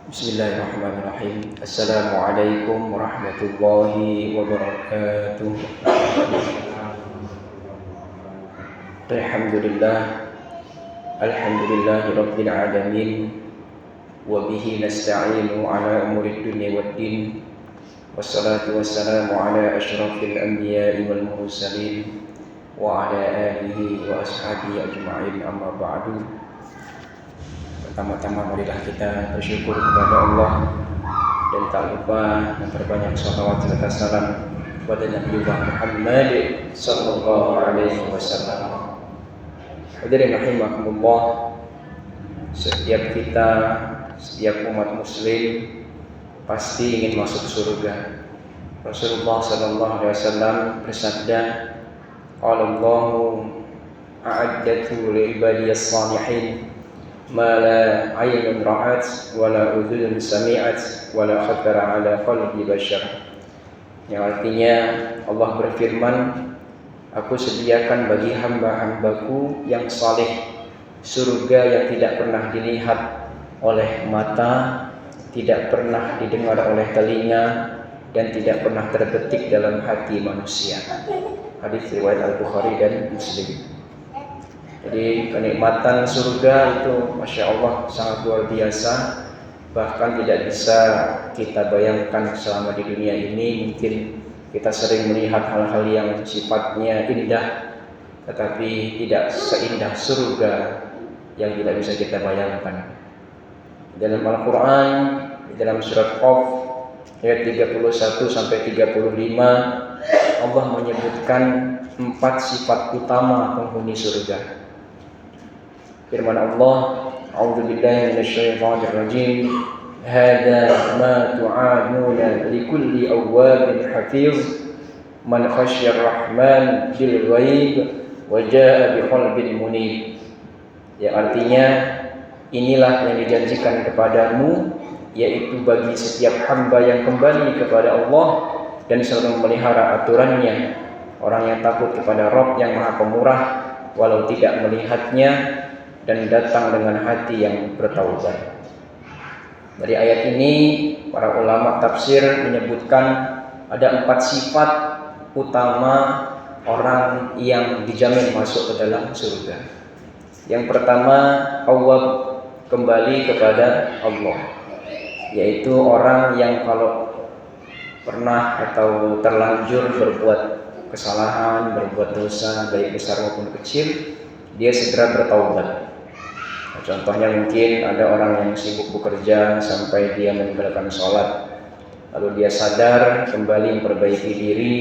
Bismillahirrahmanirrahim. Assalamualaikum warahmatullahi wabarakatuh. Alhamdulillah. Alhamdulillahi rabbil alamin. Wa bihi nasta'inu ala umuri dunya waddin. Wassalatu wassalamu ala asyrafil anbiya'i wal mursalin wa ala alihi wa ashabihi ajma'in, amma ba'du. Pertama-tama marilah kita bersyukur kepada Allah dan tak lupa memperbanyak salawat serta salam kepada Nabi Muhammad sallallahu alaihi wasallam. Hadirin rahimakumullah, setiap kita, setiap umat muslim pasti ingin masuk surga. Rasulullah sallallahu alaihi wasallam bersabda, "Qala Allahu a'addatu li ibadiyas salihin ma la 'ainun ra'at wa la udhunun sami'at wa la khatara 'ala qalbi bashar." Yang artinya Allah berfirman, "Aku sediakan bagi hamba-hambaku yang saleh surga yang tidak pernah dilihat oleh mata, tidak pernah didengar oleh telinga, dan tidak pernah terbetik dalam hati manusia." Hadis riwayat Al-Bukhari dan Muslim. Jadi kenikmatan surga itu Masya Allah sangat luar biasa. Bahkan tidak bisa kita bayangkan selama di dunia ini. Mungkin kita sering melihat hal-hal yang sifatnya indah, tetapi tidak seindah surga yang tidak bisa kita bayangkan. Dalam Al-Quran, dalam surat Qaf ayat 31 sampai 35, Allah menyebutkan 4 sifat utama penghuni surga. Firman Allah, "A'udzubillahi minasyaitonir rajim. Hadza ma tu'aduna likulli awwabin hafiz man khasyar rahman bil ghaib wa jaa'a biqalbin munib." Yang artinya, inilah yang dijanjikan kepadamu, yaitu bagi setiap hamba yang kembali kepada Allah dan selalu memelihara aturannya, orang yang takut kepada Rabb yang Maha Pemurah walau tidak melihatnya, dan datang dengan hati yang bertaubat. Dari ayat ini para ulama tafsir menyebutkan ada 4 sifat utama orang yang dijamin masuk ke dalam surga. Yang pertama, awwab, kembali kepada Allah, yaitu orang yang kalau pernah atau terlanjur berbuat kesalahan, berbuat dosa baik besar maupun kecil, dia segera bertaubat. Contohnya mungkin ada orang yang sibuk bekerja sampai dia meninggalkan sholat, lalu dia sadar kembali memperbaiki diri,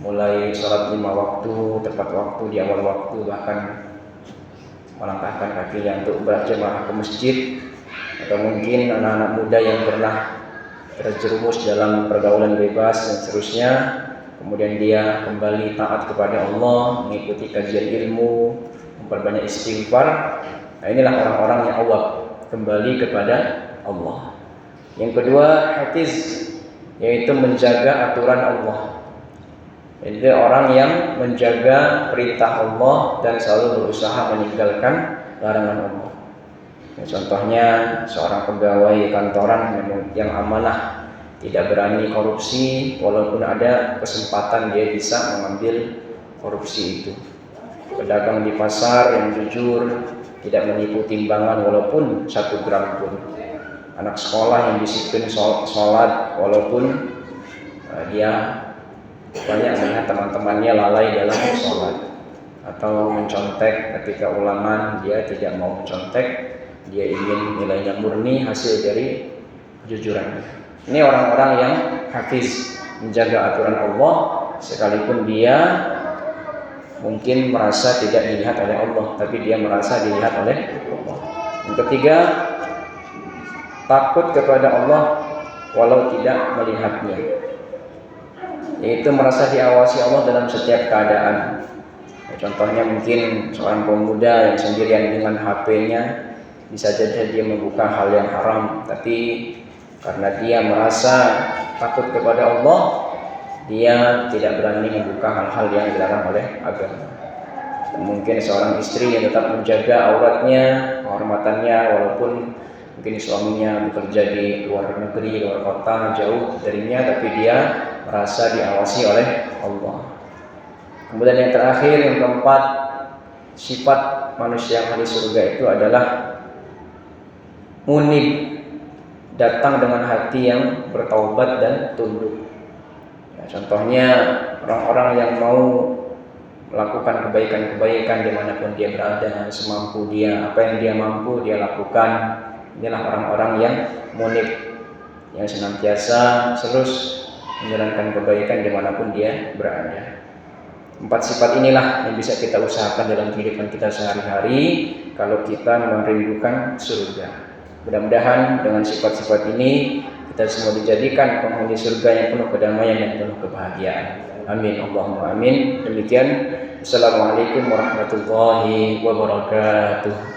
mulai sholat 5 waktu, tepat waktu, di awal waktu, bahkan melangkahkan kakinya untuk berjamaah ke masjid. Atau mungkin anak-anak muda yang pernah terjerumus dalam pergaulan bebas dan seterusnya, kemudian dia kembali taat kepada Allah, mengikuti kajian ilmu, memperbanyak istighfar. Nah, inilah orang-orang yang awwab, kembali kepada Allah. Yang kedua, hafiz, yaitu menjaga aturan Allah. Jadi orang yang menjaga perintah Allah dan selalu berusaha meninggalkan larangan Allah. Contohnya seorang pegawai kantoran yang amanah, tidak berani korupsi, walaupun ada kesempatan dia bisa mengambil korupsi itu. Pedagang di pasar yang jujur, tidak menipu timbangan walaupun 1 gram pun. Anak sekolah yang disiplin sholat walaupun dia banyak melihat teman-temannya lalai dalam sholat. Atau mencontek ketika ulangan, dia tidak mau mencontek, dia ingin nilainya murni hasil dari kejujuran. Ini orang-orang yang hafiz, menjaga aturan Allah sekalipun dia mungkin merasa tidak dilihat oleh Allah, tapi dia merasa dilihat oleh Allah. Yang ketiga, takut kepada Allah walau tidak melihatnya, yaitu merasa diawasi Allah dalam setiap keadaan. Contohnya mungkin seorang pemuda yang sendirian dengan HP-nya, bisa jadi dia membuka hal yang haram, tapi karena dia merasa takut kepada Allah, dia tidak berani membuka hal-hal yang dilarang oleh agama. Dan mungkin seorang istri yang tetap menjaga auratnya, kehormatannya, walaupun Mungkin suaminya bekerja di luar negeri, luar kota, jauh darinya, tapi dia merasa diawasi oleh Allah. Kemudian yang terakhir, yang keempat, sifat manusia yang ahli surga itu adalah munib, datang dengan hati yang bertaubat dan tunduk. Ya, contohnya orang-orang yang mau melakukan kebaikan-kebaikan dimanapun dia berada, semampu dia, apa yang dia mampu dia lakukan. Inilah orang-orang yang munib, yang senantiasa terus menjalankan kebaikan dimanapun dia berada. 4 sifat inilah yang bisa kita usahakan dalam kehidupan kita sehari-hari kalau kita merindukan surga. Mudah-mudahan dengan sifat-sifat ini kita semua dijadikan penghuni surga yang penuh kedamaian dan penuh kebahagiaan. Amin, Allahumma amin. Demikian. Assalamualaikum warahmatullahi wabarakatuh.